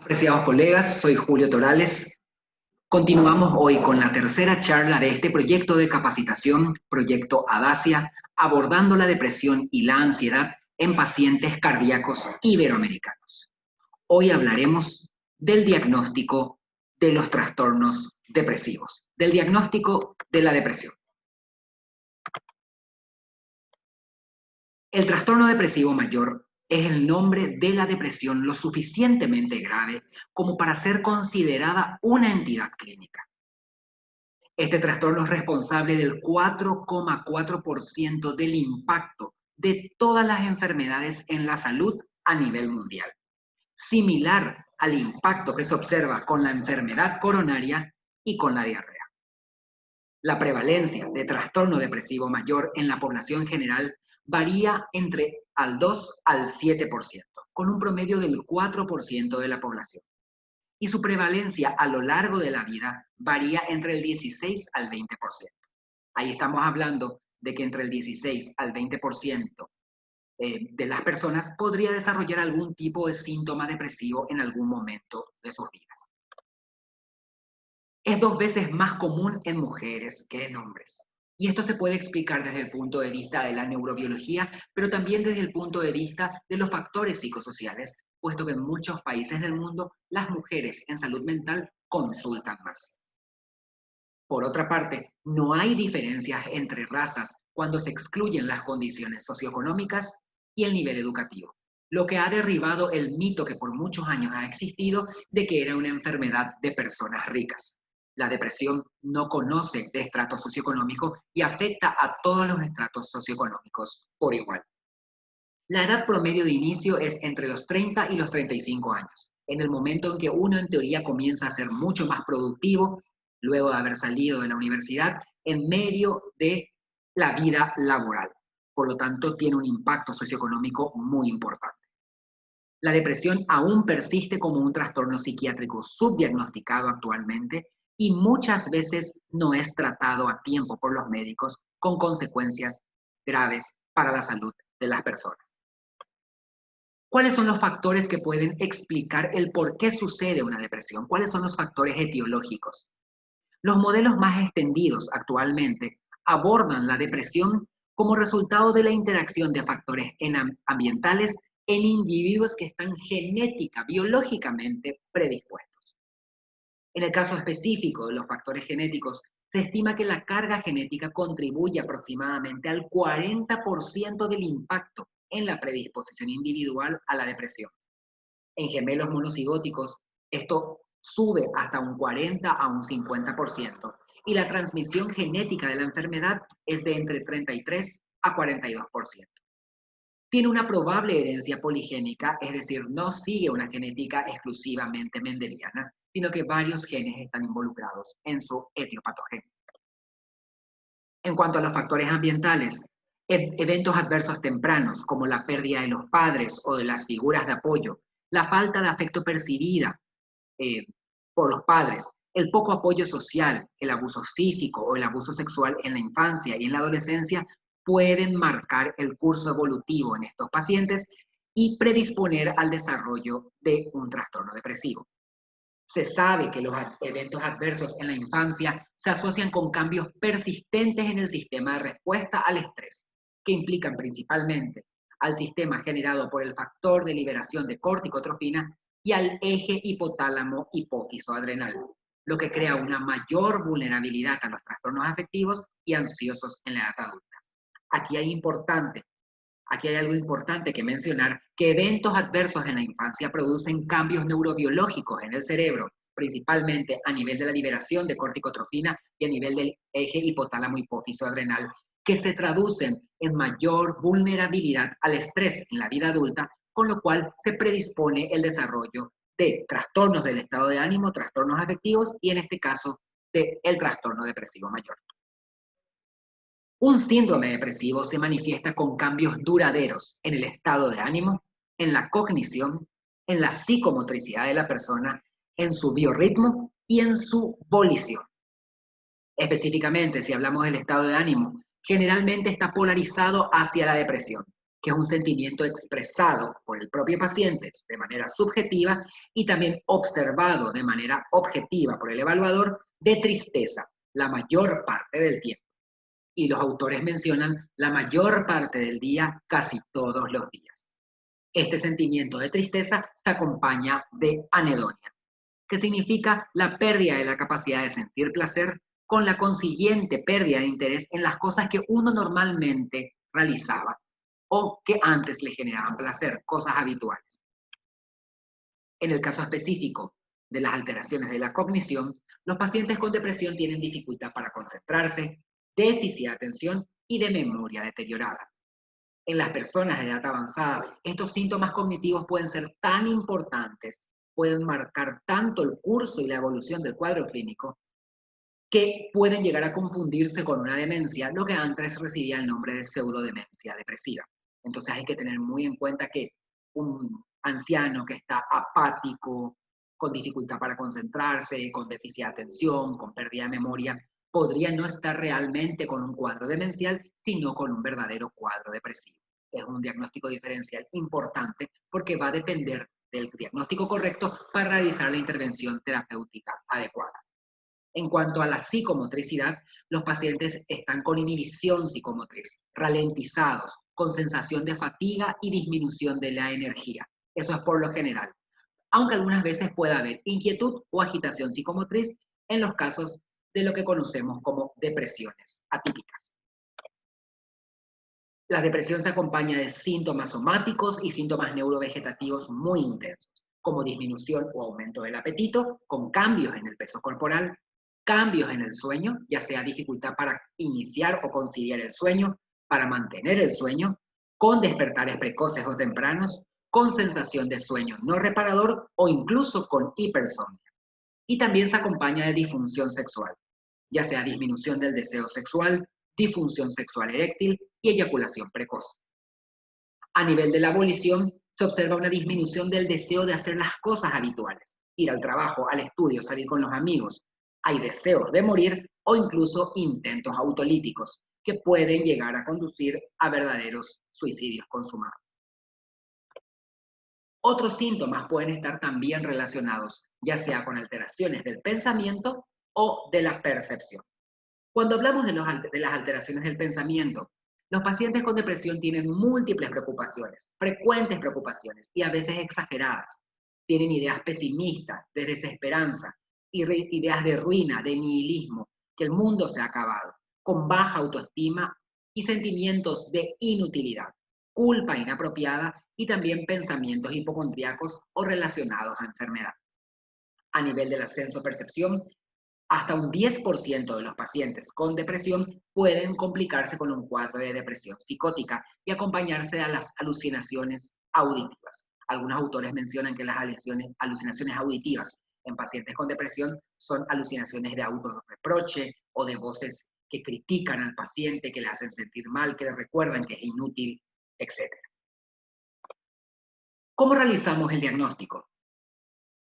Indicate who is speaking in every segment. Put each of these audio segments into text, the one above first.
Speaker 1: Apreciados colegas, soy Julio Torales. Continuamos hoy con la tercera charla de este proyecto de capacitación, Proyecto Adacia, abordando la depresión y la ansiedad en pacientes cardíacos iberoamericanos. Hoy hablaremos del diagnóstico de los trastornos depresivos, del diagnóstico de la depresión. El trastorno depresivo mayor es el nombre de la depresión lo suficientemente grave como para ser considerada una entidad clínica. Este trastorno es responsable del 4,4% del impacto de todas las enfermedades en la salud a nivel mundial, similar al impacto que se observa con la enfermedad coronaria y con la diarrea. La prevalencia de trastorno depresivo mayor en la población general varía entre al 2 al 7%, con un promedio del 4% de la población. Y su prevalencia a lo largo de la vida varía entre el 16 al 20%. Ahí estamos hablando de que entre el 16 al 20% de las personas podría desarrollar algún tipo de síntoma depresivo en algún momento de sus vidas. Es 2 veces más común en mujeres que en hombres. Y esto se puede explicar desde el punto de vista de la neurobiología, pero también desde el punto de vista de los factores psicosociales, puesto que en muchos países del mundo las mujeres en salud mental consultan más. Por otra parte, no hay diferencias entre razas cuando se excluyen las condiciones socioeconómicas y el nivel educativo, lo que ha derribado el mito que por muchos años ha existido de que era una enfermedad de personas ricas. La depresión no conoce de estrato socioeconómico y afecta a todos los estratos socioeconómicos por igual. La edad promedio de inicio es entre los 30 y los 35 años, en el momento en que uno en teoría comienza a ser mucho más productivo, luego de haber salido de la universidad, en medio de la vida laboral. Por lo tanto, tiene un impacto socioeconómico muy importante. La depresión aún persiste como un trastorno psiquiátrico subdiagnosticado actualmente y muchas veces no es tratado a tiempo por los médicos con consecuencias graves para la salud de las personas. ¿Cuáles son los factores que pueden explicar el por qué sucede una depresión? ¿Cuáles son los factores etiológicos? Los modelos más extendidos actualmente abordan la depresión como resultado de la interacción de factores ambientales en individuos que están genética, biológicamente predispuestos. En el caso específico de los factores genéticos, se estima que la carga genética contribuye aproximadamente al 40% del impacto en la predisposición individual a la depresión. En gemelos monocigóticos, esto sube hasta un 40 a un 50%, y la transmisión genética de la enfermedad es de entre 33 a 42%. Tiene una probable herencia poligénica, es decir, no sigue una genética exclusivamente mendeliana, sino que varios genes están involucrados en su etiopatogenia. En cuanto a los factores ambientales, eventos adversos tempranos, como la pérdida de los padres o de las figuras de apoyo, la falta de afecto percibida por los padres, el poco apoyo social, el abuso físico o el abuso sexual en la infancia y en la adolescencia pueden marcar el curso evolutivo en estos pacientes y predisponer al desarrollo de un trastorno depresivo. Se sabe que los eventos adversos en la infancia se asocian con cambios persistentes en el sistema de respuesta al estrés, que implican principalmente al sistema generado por el factor de liberación de corticotrofina y al eje hipotálamo-hipófiso adrenal, lo que crea una mayor vulnerabilidad a los trastornos afectivos y ansiosos en la edad adulta. Aquí hay algo importante que mencionar, que eventos adversos en la infancia producen cambios neurobiológicos en el cerebro, principalmente a nivel de la liberación de corticotrofina y a nivel del eje hipotálamo-hipófiso adrenal, que se traducen en mayor vulnerabilidad al estrés en la vida adulta, con lo cual se predispone el desarrollo de trastornos del estado de ánimo, trastornos afectivos y en este caso del trastorno depresivo mayor. Un síndrome depresivo se manifiesta con cambios duraderos en el estado de ánimo, en la cognición, en la psicomotricidad de la persona, en su biorritmo y en su volición. Específicamente, si hablamos del estado de ánimo, generalmente está polarizado hacia la depresión, que es un sentimiento expresado por el propio paciente de manera subjetiva y también observado de manera objetiva por el evaluador, de tristeza la mayor parte del tiempo. Y los autores mencionan la mayor parte del día, casi todos los días. Este sentimiento de tristeza se acompaña de anedonia, que significa la pérdida de la capacidad de sentir placer con la consiguiente pérdida de interés en las cosas que uno normalmente realizaba o que antes le generaban placer, cosas habituales. En el caso específico de las alteraciones de la cognición, los pacientes con depresión tienen dificultad para concentrarse, déficit de atención y de memoria deteriorada. En las personas de edad avanzada, estos síntomas cognitivos pueden ser tan importantes, pueden marcar tanto el curso y la evolución del cuadro clínico, que pueden llegar a confundirse con una demencia, lo que antes recibía el nombre de pseudodemencia depresiva. Entonces hay que tener muy en cuenta que un anciano que está apático, con dificultad para concentrarse, con déficit de atención, con pérdida de memoria, podría no estar realmente con un cuadro demencial, sino con un verdadero cuadro depresivo. Es un diagnóstico diferencial importante porque va a depender del diagnóstico correcto para realizar la intervención terapéutica adecuada. En cuanto a la psicomotricidad, los pacientes están con inhibición psicomotriz, ralentizados, con sensación de fatiga y disminución de la energía. Eso es por lo general. Aunque algunas veces pueda haber inquietud o agitación psicomotriz en los casos de lo que conocemos como depresiones atípicas. La depresión se acompaña de síntomas somáticos y síntomas neurovegetativos muy intensos, como disminución o aumento del apetito, con cambios en el peso corporal, cambios en el sueño, ya sea dificultad para iniciar o conciliar el sueño, para mantener el sueño, con despertares precoces o tempranos, con sensación de sueño no reparador o incluso con hipersomnia. Y también se acompaña de disfunción sexual, ya sea disminución del deseo sexual, disfunción sexual eréctil y eyaculación precoz. A nivel de la abolición, se observa una disminución del deseo de hacer las cosas habituales, ir al trabajo, al estudio, salir con los amigos. Hay deseos de morir o incluso intentos autolíticos que pueden llegar a conducir a verdaderos suicidios consumados. Otros síntomas pueden estar también relacionados, ya sea con alteraciones del pensamiento o de la percepción. Cuando hablamos de las alteraciones del pensamiento, los pacientes con depresión tienen múltiples preocupaciones, frecuentes preocupaciones y a veces exageradas. Tienen ideas pesimistas, de desesperanza, ideas de ruina, de nihilismo, que el mundo se ha acabado, con baja autoestima y sentimientos de inutilidad, culpa inapropiada y también pensamientos hipocondríacos o relacionados a enfermedad. A nivel del ascenso-percepción, hasta un 10% de los pacientes con depresión pueden complicarse con un cuadro de depresión psicótica y acompañarse a las alucinaciones auditivas. Algunos autores mencionan que las alucinaciones auditivas en pacientes con depresión son alucinaciones de autorreproche o de voces que critican al paciente, que le hacen sentir mal, que le recuerdan que es inútil, etc. ¿Cómo realizamos el diagnóstico?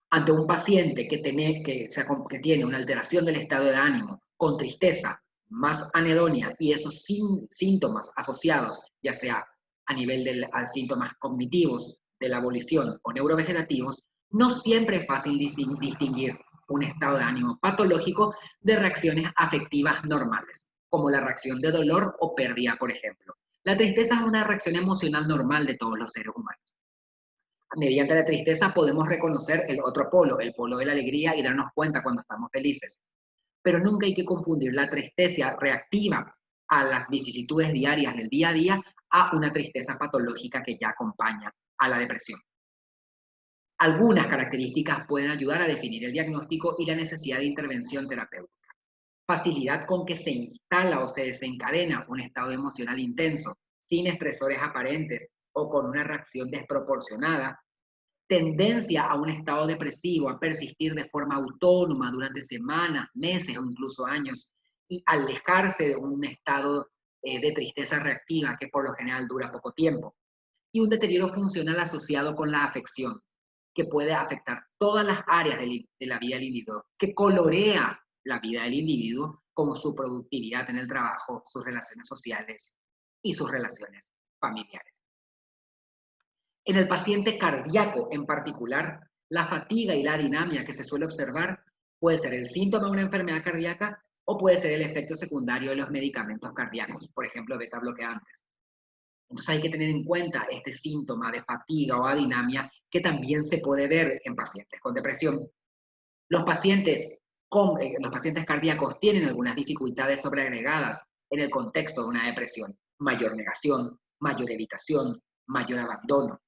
Speaker 1: Ante un paciente que tiene una alteración del estado de ánimo, con tristeza, más anedonia y esos síntomas asociados, ya sea a nivel de síntomas cognitivos, de la abolición o neurovegetativos, no siempre es fácil distinguir un estado de ánimo patológico de reacciones afectivas normales, como la reacción de dolor o pérdida, por ejemplo. La tristeza es una reacción emocional normal de todos los seres humanos. Mediante la tristeza podemos reconocer el otro polo, el polo de la alegría y darnos cuenta cuando estamos felices. Pero nunca hay que confundir la tristeza reactiva a las vicisitudes diarias del día a día a una tristeza patológica que ya acompaña a la depresión. Algunas características pueden ayudar a definir el diagnóstico y la necesidad de intervención terapéutica. Facilidad con que se instala o se desencadena un estado emocional intenso, sin estresores aparentes o con una reacción desproporcionada. Tendencia a un estado depresivo, a persistir de forma autónoma durante semanas, meses o incluso años, y alejarse de un estado de tristeza reactiva que por lo general dura poco tiempo. Y un deterioro funcional asociado con la afección, que puede afectar todas las áreas de la vida del individuo, que colorea la vida del individuo, como su productividad en el trabajo, sus relaciones sociales y sus relaciones familiares. En el paciente cardíaco en particular, la fatiga y la adinemia que se suele observar puede ser el síntoma de una enfermedad cardíaca o puede ser el efecto secundario de los medicamentos cardíacos, por ejemplo, beta bloqueantes. Entonces hay que tener en cuenta este síntoma de fatiga o adinemia que también se puede ver en pacientes con depresión. Los pacientes, los pacientes cardíacos tienen algunas dificultades sobreagregadas en el contexto de una depresión. Mayor negación, mayor evitación, mayor abandono.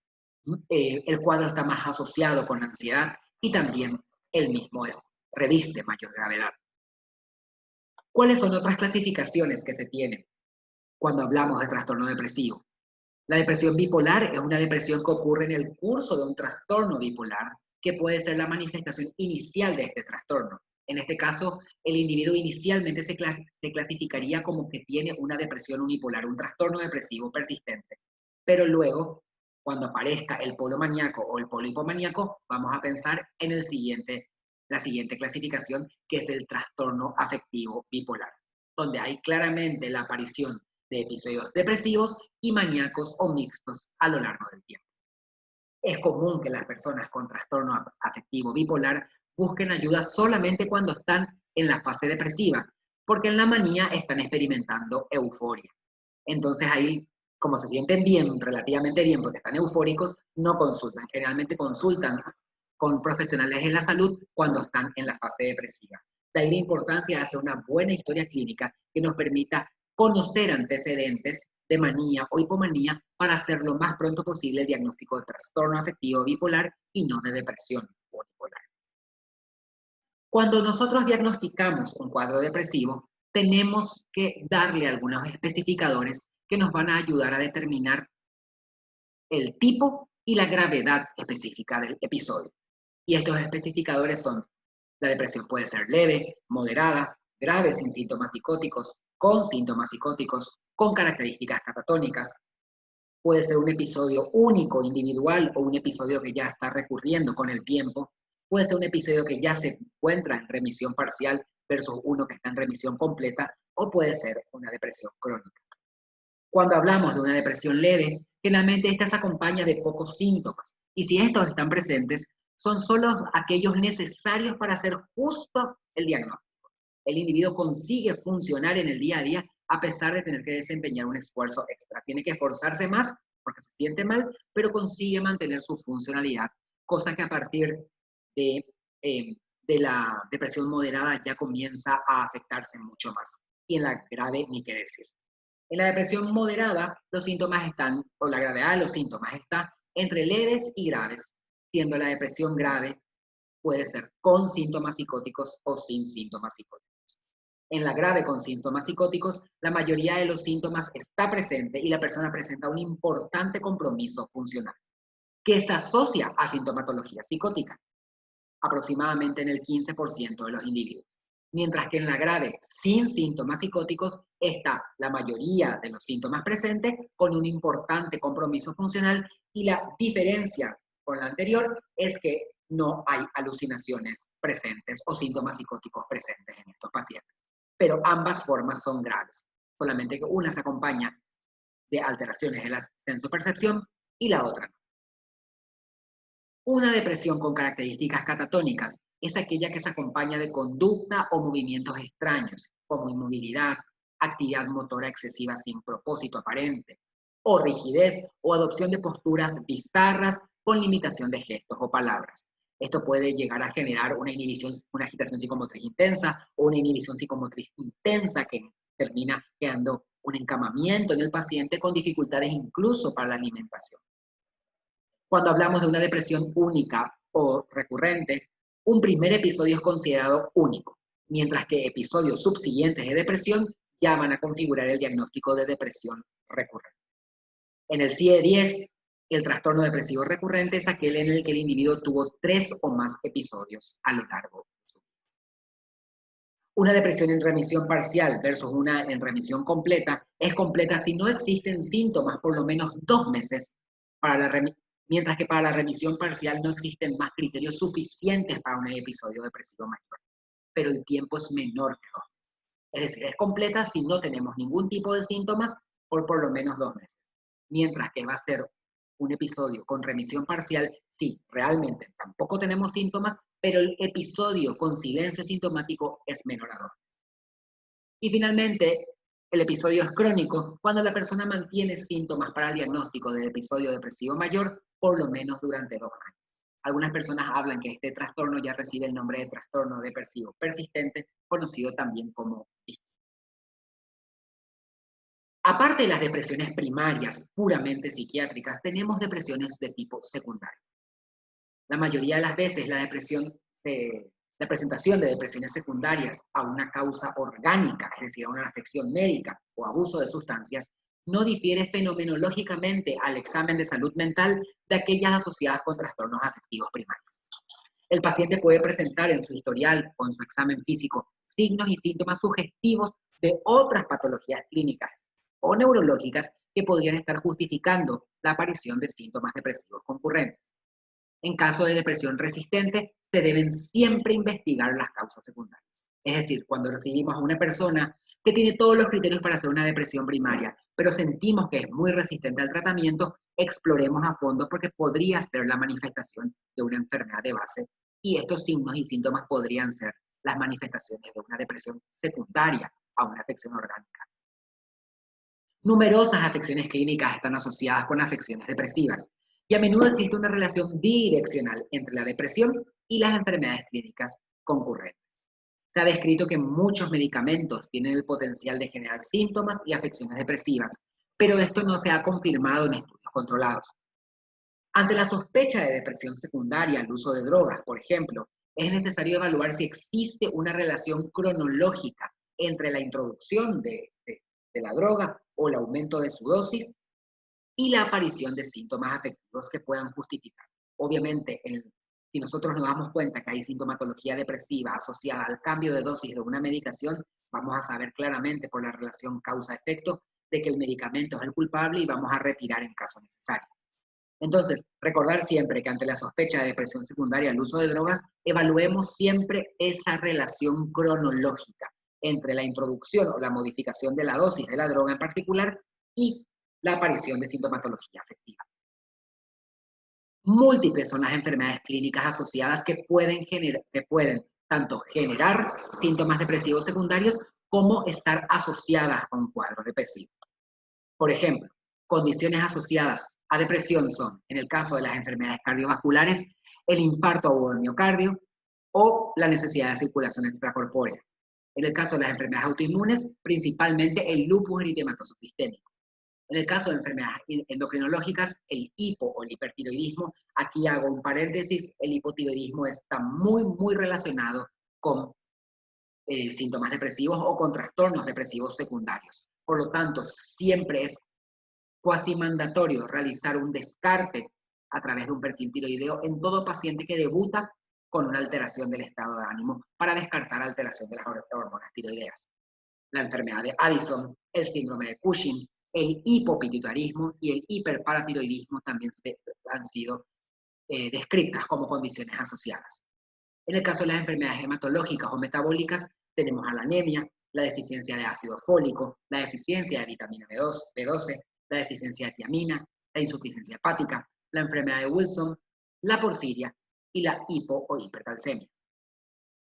Speaker 1: El cuadro está más asociado con la ansiedad y también el mismo reviste mayor gravedad. ¿Cuáles son otras clasificaciones que se tienen cuando hablamos de trastorno depresivo? La depresión bipolar es una depresión que ocurre en el curso de un trastorno bipolar, que puede ser la manifestación inicial de este trastorno. En este caso, el individuo inicialmente se clasificaría como que tiene una depresión unipolar, un trastorno depresivo persistente. Pero luego, cuando aparezca el polo maníaco o el polo hipomaníaco, vamos a pensar en la siguiente clasificación, que es el trastorno afectivo bipolar, donde hay claramente la aparición de episodios depresivos y maníacos o mixtos a lo largo del tiempo. Es común que las personas con trastorno afectivo bipolar busquen ayuda solamente cuando están en la fase depresiva, porque en la manía están experimentando euforia. Entonces ahí, como se sienten bien, relativamente bien, porque están eufóricos, no consultan. Generalmente consultan con profesionales de la salud cuando están en la fase depresiva. De ahí la importancia de hacer una buena historia clínica que nos permita conocer antecedentes de manía o hipomanía para hacer lo más pronto posible el diagnóstico de trastorno afectivo bipolar y no de depresión bipolar. Cuando nosotros diagnosticamos un cuadro depresivo, tenemos que darle algunos especificadores que nos van a ayudar a determinar el tipo y la gravedad específica del episodio. Y estos especificadores son: la depresión puede ser leve, moderada, grave sin síntomas psicóticos, con síntomas psicóticos, con características catatónicas. Puede ser un episodio único, individual, o un episodio que ya está recurriendo con el tiempo. Puede ser un episodio que ya se encuentra en remisión parcial versus uno que está en remisión completa, o puede ser una depresión crónica. Cuando hablamos de una depresión leve, generalmente esta se acompaña de pocos síntomas, y si estos están presentes, son solo aquellos necesarios para hacer justo el diagnóstico. El individuo consigue funcionar en el día a día a pesar de tener que desempeñar un esfuerzo extra. Tiene que esforzarse más porque se siente mal, pero consigue mantener su funcionalidad, cosa que a partir de, eh, de la depresión moderada ya comienza a afectarse mucho más. Y en la grave, ni qué decir. En la depresión moderada, los síntomas están, o la gravedad de los síntomas está entre leves y graves, siendo la depresión grave puede ser con síntomas psicóticos o sin síntomas psicóticos. En la grave con síntomas psicóticos, la mayoría de los síntomas está presente y la persona presenta un importante compromiso funcional, que se asocia a sintomatología psicótica, aproximadamente en el 15% de los individuos. Mientras que en la grave, sin síntomas psicóticos, está la mayoría de los síntomas presentes con un importante compromiso funcional, y la diferencia con la anterior es que no hay alucinaciones presentes o síntomas psicóticos presentes en estos pacientes. Pero ambas formas son graves, solamente que una se acompaña de alteraciones de la sensopercepción y la otra no. Una depresión con características catatónicas es aquella que se acompaña de conducta o movimientos extraños, como inmovilidad, actividad motora excesiva sin propósito aparente, o rigidez o adopción de posturas bizarras con limitación de gestos o palabras. Esto puede llegar a generar una inhibición, una agitación psicomotriz intensa o una inhibición psicomotriz intensa que termina creando un encamamiento en el paciente con dificultades incluso para la alimentación. Cuando hablamos de una depresión única o recurrente, un primer episodio es considerado único, mientras que episodios subsiguientes de depresión ya van a configurar el diagnóstico de depresión recurrente. En el CIE-10, el trastorno depresivo recurrente es aquel en el que el individuo tuvo 3 o más episodios a lo largo de su vida. Una depresión en remisión parcial versus una en remisión completa es completa si no existen síntomas por lo menos 2 meses para la remisión, mientras que para la remisión parcial no existen más criterios suficientes para un episodio depresivo mayor, pero el tiempo es menor que 2 meses. Es decir, es completa si no tenemos ningún tipo de síntomas por lo menos 2 meses, mientras que va a ser Un episodio con remisión parcial, sí, realmente tampoco tenemos síntomas, pero el episodio con silencio sintomático es menor a 2. Y finalmente, el episodio es crónico cuando la persona mantiene síntomas para el diagnóstico del episodio depresivo mayor por lo menos durante 2 años. Algunas personas hablan que este trastorno ya recibe el nombre de trastorno depresivo persistente, conocido también como DISC. Aparte de las depresiones primarias puramente psiquiátricas, tenemos depresiones de tipo secundario. La mayoría de las veces la presentación de depresiones secundarias a una causa orgánica, es decir, a una afección médica o abuso de sustancias, no difiere fenomenológicamente al examen de salud mental de aquellas asociadas con trastornos afectivos primarios. El paciente puede presentar en su historial o en su examen físico signos y síntomas sugestivos de otras patologías clínicas o neurológicas que podrían estar justificando la aparición de síntomas depresivos concurrentes. En caso de depresión resistente, se deben siempre investigar las causas secundarias. Es decir, cuando recibimos a una persona que tiene todos los criterios para hacer una depresión primaria, pero sentimos que es muy resistente al tratamiento, exploremos a fondo porque podría ser la manifestación de una enfermedad de base y estos signos y síntomas podrían ser las manifestaciones de una depresión secundaria a una afección orgánica. Numerosas afecciones clínicas están asociadas con afecciones depresivas y a menudo existe una relación direccional entre la depresión y las enfermedades clínicas concurrentes. Se ha descrito que muchos medicamentos tienen el potencial de generar síntomas y afecciones depresivas, pero esto no se ha confirmado en estudios controlados. Ante la sospecha de depresión secundaria al uso de drogas, por ejemplo, es necesario evaluar si existe una relación cronológica entre la introducción de la droga o el aumento de su dosis y la aparición de síntomas afectivos que puedan justificar. Obviamente, si nosotros nos damos cuenta que hay sintomatología depresiva asociada al cambio de dosis de una medicación, vamos a saber claramente por la relación causa-efecto de que el medicamento es el culpable y vamos a retirar en caso necesario. Entonces, recordar siempre que ante la sospecha de depresión secundaria al uso de drogas, evaluemos siempre esa relación cronológica entre la introducción o la modificación de la dosis de la droga en particular y la aparición de sintomatología afectiva. Múltiples son las enfermedades clínicas asociadas que pueden tanto generar síntomas depresivos secundarios como estar asociadas a un cuadro depresivo. Por ejemplo, condiciones asociadas a depresión son, en el caso de las enfermedades cardiovasculares, el infarto agudo del miocardio o la necesidad de circulación extracorpórea. En el caso de las enfermedades autoinmunes, principalmente el lupus eritematoso sistémico. En el caso de enfermedades endocrinológicas, el hipo o el hipertiroidismo, aquí hago un paréntesis, el hipotiroidismo está muy relacionado con síntomas depresivos o con trastornos depresivos secundarios. Por lo tanto, siempre es cuasi mandatorio realizar un descarte a través de un perfil tiroideo en todo paciente que debuta con una alteración del estado de ánimo para descartar alteración de las hormonas tiroideas. La enfermedad de Addison, el síndrome de Cushing, el hipopituitarismo y el hiperparatiroidismo también han sido descritas como condiciones asociadas. En el caso de las enfermedades hematológicas o metabólicas, tenemos a la anemia, la deficiencia de ácido fólico, la deficiencia de vitamina B12, la deficiencia de tiamina, la insuficiencia hepática, la enfermedad de Wilson, la porfiria y la hipo o hipercalcemia.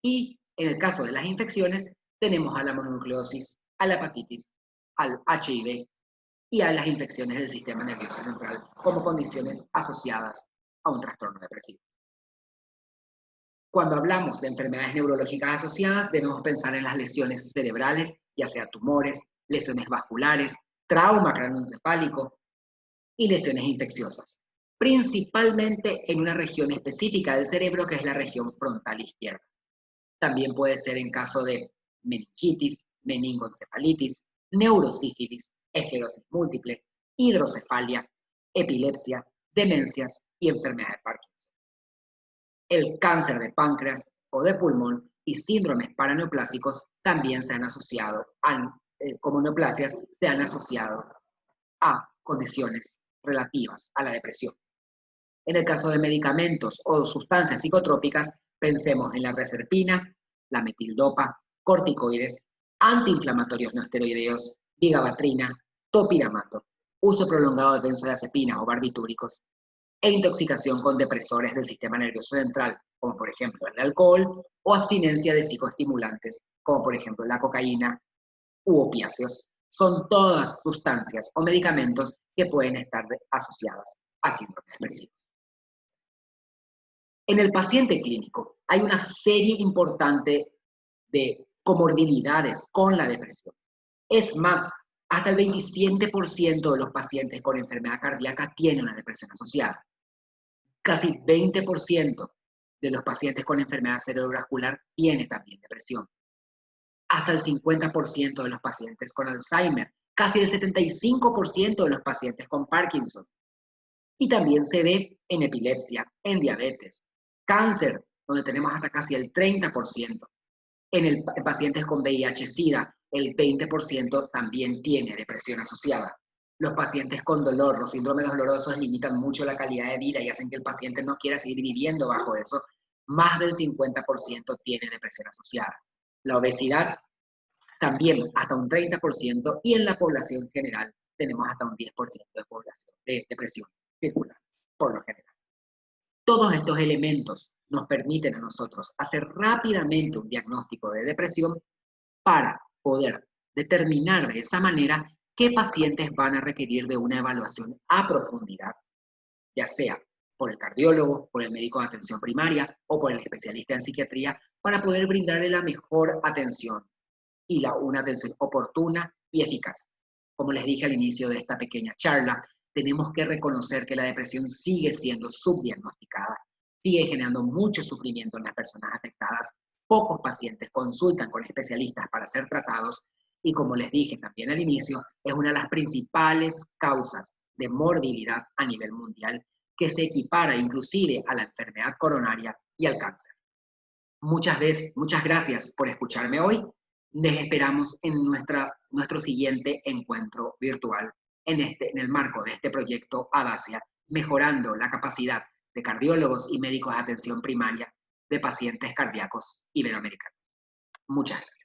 Speaker 1: Y en el caso de las infecciones, tenemos a la mononucleosis, a la hepatitis, al HIV y a las infecciones del sistema nervioso central como condiciones asociadas a un trastorno depresivo. Cuando hablamos de enfermedades neurológicas asociadas, debemos pensar en las lesiones cerebrales, ya sea tumores, lesiones vasculares, trauma craneoencefálico y lesiones infecciosas, principalmente en una región específica del cerebro que es la región frontal izquierda. También puede ser en caso de meningitis, meningoencefalitis, neurosífilis, esclerosis múltiple, hidrocefalia, epilepsia, demencias y enfermedad de Parkinson. El cáncer de páncreas o de pulmón y síndromes paraneoplásicos también se han asociado, como neoplasias, se han asociado a condiciones relativas a la depresión. En el caso de medicamentos o sustancias psicotrópicas, pensemos en la reserpina, la metildopa, corticoides, antiinflamatorios no esteroideos, vigabatrina, topiramato uso prolongado de benzodiazepinas o barbitúricos, e intoxicación con depresores del sistema nervioso central, como por ejemplo el alcohol, o abstinencia de psicoestimulantes, como por ejemplo la cocaína u opiáceos. Son todas sustancias o medicamentos que pueden estar asociadas a síndrome depresivo. En el paciente clínico hay una serie importante de comorbilidades con la depresión. Es más, hasta el 27% de los pacientes con enfermedad cardíaca tienen una depresión asociada. Casi 20% de los pacientes con enfermedad cerebrovascular tiene también depresión. Hasta el 50% de los pacientes con Alzheimer, casi el 75% de los pacientes con Parkinson. Y también se ve en epilepsia, en diabetes, cáncer, donde tenemos hasta casi el 30%. En pacientes con VIH-Sida, el 20% también tiene depresión asociada. Los pacientes con dolor, los síndromes dolorosos limitan mucho la calidad de vida y hacen que el paciente no quiera seguir viviendo bajo eso. Más del 50% tiene depresión asociada. La obesidad también hasta un 30% y en la población general tenemos hasta un 10% de población de depresión circular, por lo general. Todos estos elementos nos permiten a nosotros hacer rápidamente un diagnóstico de depresión para poder determinar de esa manera qué pacientes van a requerir de una evaluación a profundidad, ya sea por el cardiólogo, por el médico de atención primaria o por el especialista en psiquiatría, para poder brindarle la mejor atención y una atención oportuna y eficaz. Como les dije al inicio de esta pequeña charla, tenemos que reconocer que la depresión sigue siendo subdiagnosticada, sigue generando mucho sufrimiento en las personas afectadas, pocos pacientes consultan con especialistas para ser tratados y como les dije también al inicio, es una de las principales causas de morbilidad a nivel mundial que se equipara inclusive a la enfermedad coronaria y al cáncer. Muchas gracias por escucharme hoy. Les esperamos en nuestro siguiente encuentro virtual en el marco de este proyecto Audacia, mejorando la capacidad de cardiólogos y médicos de atención primaria de pacientes cardíacos iberoamericanos. Muchas gracias.